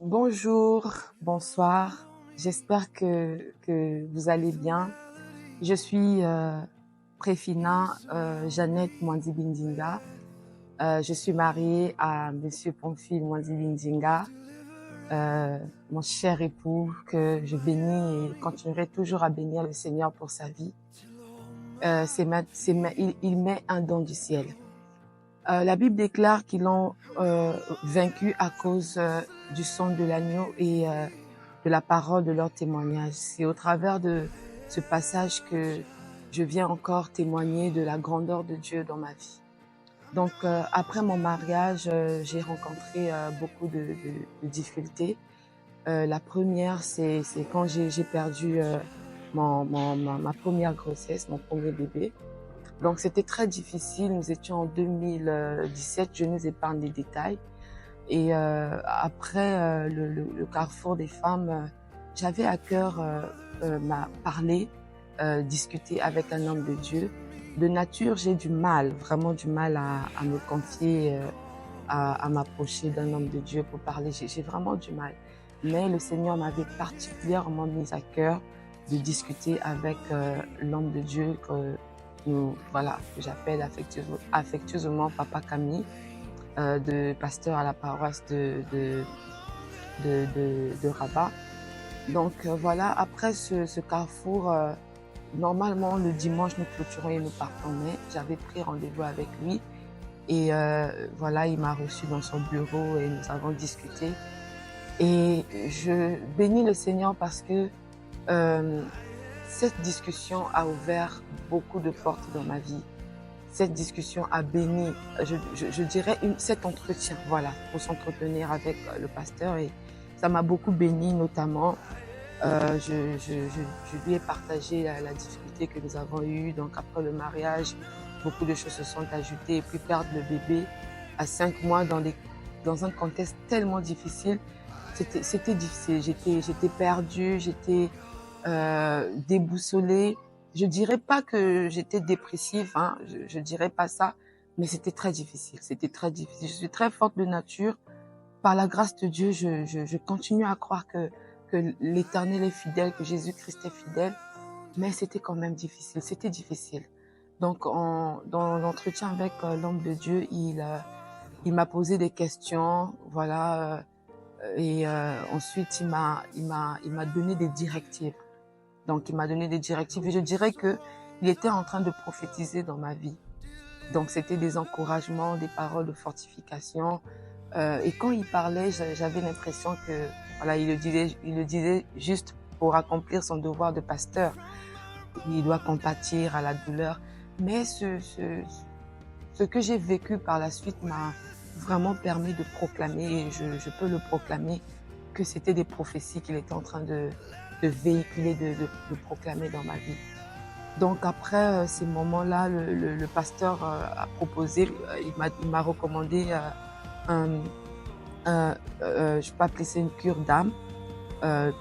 Bonjour, bonsoir. J'espère que vous allez bien. Je suis Préfina Jeannette Mwandi-Bindinga. Je suis mariée à Monsieur Pamphile Mwandi-Bindinga, mon cher époux que je bénis et continuerai toujours à bénir le Seigneur pour sa vie. Il met un don du ciel. La Bible déclare qu'ils l'ont vaincu à cause du sang de l'agneau et de la parole de leur témoignage. C'est au travers de ce passage que je viens encore témoigner de la grandeur de Dieu dans ma vie. Donc, après mon mariage, j'ai rencontré beaucoup de difficultés. La première, c'est quand j'ai perdu ma première grossesse, mon premier bébé. Donc, c'était très difficile. Nous étions en 2017. Je nous épargne les détails. Et après le carrefour des femmes, j'avais à cœur parler, discuter avec un homme de Dieu. De nature, j'ai du mal, vraiment du mal à me confier, à m'approcher d'un homme de Dieu pour parler. J'ai vraiment du mal. Mais le Seigneur m'avait particulièrement mis à cœur de discuter avec l'homme de Dieu que j'appelle affectueusement Papa Camille, de pasteur à la paroisse de Rabat. Donc voilà, après ce carrefour, normalement le dimanche nous clôturons et nous partons, mais j'avais pris rendez-vous avec lui et voilà, il m'a reçu dans son bureau et nous avons discuté. Et je bénis le Seigneur parce que cette discussion a ouvert beaucoup de portes dans ma vie. Cette discussion a béni, je dirais, cet entretien, voilà, pour s'entretenir avec le pasteur. Et ça m'a beaucoup béni, notamment. Je lui ai partagé la difficulté que nous avons eue. Donc, après le mariage, beaucoup de choses se sont ajoutées. Et puis, perdre le bébé à 5 mois dans un contexte tellement difficile, c'était difficile. J'étais perdue, j'étais déboussolée. Je dirais pas que j'étais dépressive, hein, je dirais pas ça, mais c'était très difficile. C'était très difficile. Je suis très forte de nature. Par la grâce de Dieu, je continue à croire que l'Éternel est fidèle, que Jésus-Christ est fidèle, mais c'était quand même difficile. C'était difficile. Donc, dans l'entretien avec l'homme de Dieu, il m'a posé des questions, voilà, et ensuite il m'a donné des directives. Donc, il m'a donné des directives et je dirais que il était en train de prophétiser dans ma vie. Donc, c'était des encouragements, des paroles de fortification. Et quand il parlait, j'avais l'impression que, voilà, il le disait juste pour accomplir son devoir de pasteur. Il doit compatir à la douleur. Mais ce que j'ai vécu par la suite m'a vraiment permis de proclamer, et je peux le proclamer, que c'était des prophéties qu'il était en train de véhiculer, de proclamer dans ma vie. Donc après ces moments-là, le pasteur a proposé, il m'a recommandé je peux appeler ça une cure d'âme.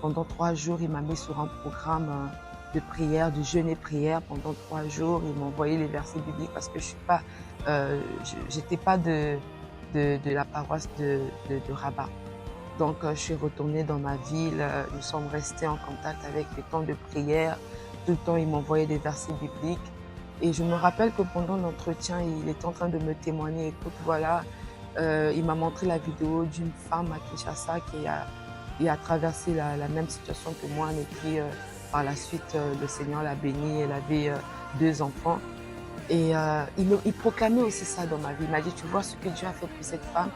Pendant 3 jours, il m'a mis sur un programme de prière, de jeûne et prière pendant 3 jours. Il m'a envoyé les versets bibliques parce que j'étais pas de la paroisse de Rabat. Donc, je suis retournée dans ma ville. Nous sommes restés en contact avec les temps de prière. Tout le temps, il m'envoyait des versets bibliques. Et je me rappelle que pendant l'entretien, il était en train de me témoigner. Écoute, voilà, il m'a montré la vidéo d'une femme à Kinshasa qui a traversé la même situation que moi, mais qui, par la suite, le Seigneur l'a bénie. Elle avait 2 enfants. Et il proclamait aussi ça dans ma vie. Il m'a dit, tu vois ce que Dieu a fait pour cette femme,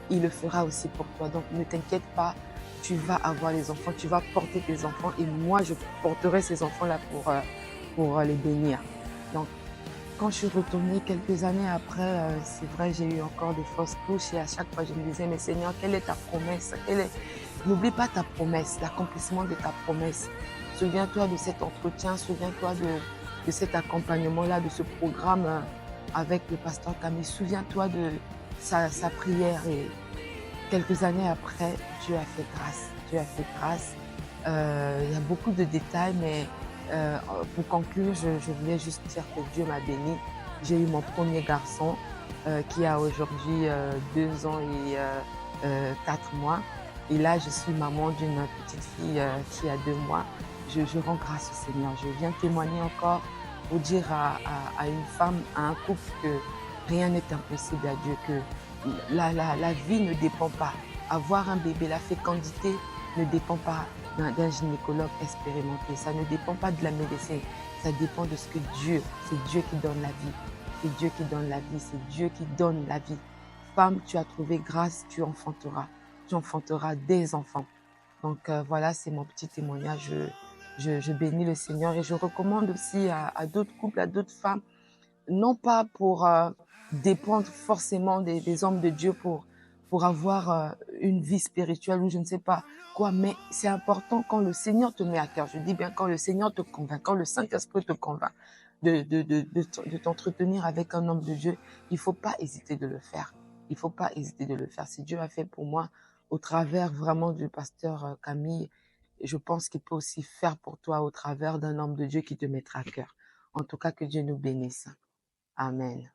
il le fera aussi pour toi. Donc ne t'inquiète pas, tu vas avoir les enfants, tu vas porter tes enfants et moi je porterai ces enfants-là pour les bénir. Donc quand je suis retournée quelques années après, c'est vrai, j'ai eu encore des fausses couches et à chaque fois je me disais, mais Seigneur, quelle est ta promesse? N'oublie pas ta promesse, l'accomplissement de ta promesse. Souviens-toi de cet entretien, souviens-toi de cet accompagnement-là, de ce programme avec le pasteur Camille. Souviens-toi de sa prière. Et quelques années après, Dieu a fait grâce. Dieu a fait grâce. Il y a beaucoup de détails, mais pour conclure, je voulais juste dire que Dieu m'a bénie. J'ai eu mon premier garçon qui a aujourd'hui 2 ans et 4 mois. Et là, je suis maman d'une petite fille qui a 2 mois. Je rends grâce au Seigneur. Je viens témoigner encore pour dire à une femme, à un couple que rien n'est impossible à Dieu, que la vie ne dépend pas. Avoir un bébé, la fécondité ne dépend pas d'un gynécologue expérimenté. Ça ne dépend pas de la médecine. Ça dépend de ce que Dieu, c'est Dieu qui donne la vie. C'est Dieu qui donne la vie. C'est Dieu qui donne la vie. Femme, tu as trouvé grâce, tu enfanteras. Tu enfanteras des enfants. Donc voilà, c'est mon petit témoignage. Je bénis le Seigneur et je recommande aussi à d'autres couples, à d'autres femmes, non pas pour dépendre forcément des hommes de Dieu pour avoir une vie spirituelle ou je ne sais pas quoi, mais c'est important quand le Seigneur te met à cœur. Je dis bien quand le Seigneur te convainc, quand le Saint-Esprit te convainc de t'entretenir avec un homme de Dieu, il ne faut pas hésiter de le faire. Il ne faut pas hésiter de le faire. Si Dieu a fait pour moi au travers vraiment du pasteur Camille, je pense qu'il peut aussi faire pour toi au travers d'un homme de Dieu qui te mettra à cœur. En tout cas, que Dieu nous bénisse. Amen.